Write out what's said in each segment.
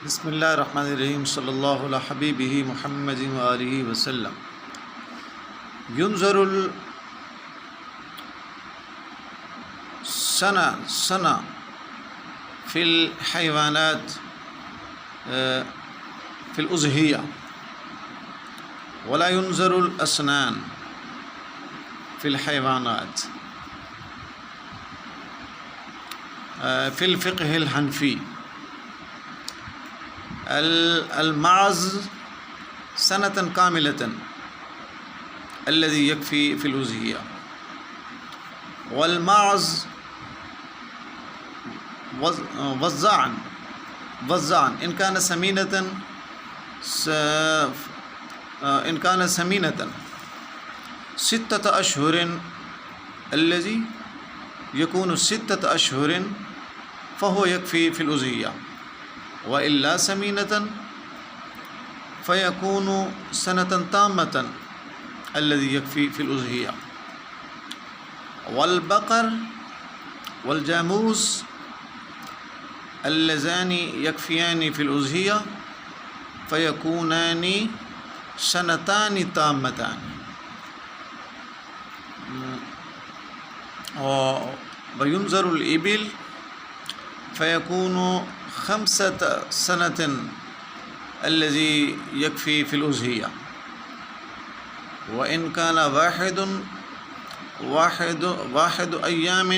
بسم اللہ الرحمن الرحیم صلی اللہ علیہ حبیبہ محمد وآلہ وسلم. ينظر السنة في الحيوانات في الأضحية، ولا ينظر الأسنان في الحيوانات. في الفقه الحنفي المعز سنة كاملة الذي يكفي في الأضحية، والمعز وزعا إن كان سمينة 6 أشهر الذي يكون 6 أشهر فهو يكفي في الأضحية، وإلا سمينة فيكون سنة تامة الذي يكفي في الأضحية. والبقر والجاموس اللذان يكفيان في الأضحية فيكونان سنتان تامتان. وينظر الإبل فيكون 5 سنة الذي يكفي في الأضحية، وإن كان واحد أيام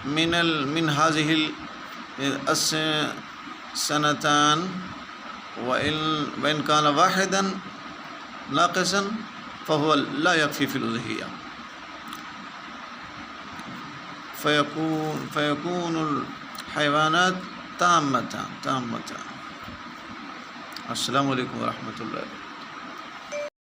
من هذه السنتان، وإن كان واحدا ناقصا فهو لا يكفي في الأضحية، فيكون الحيوانات تامة. السلام علیکم ورحمۃ اللہ.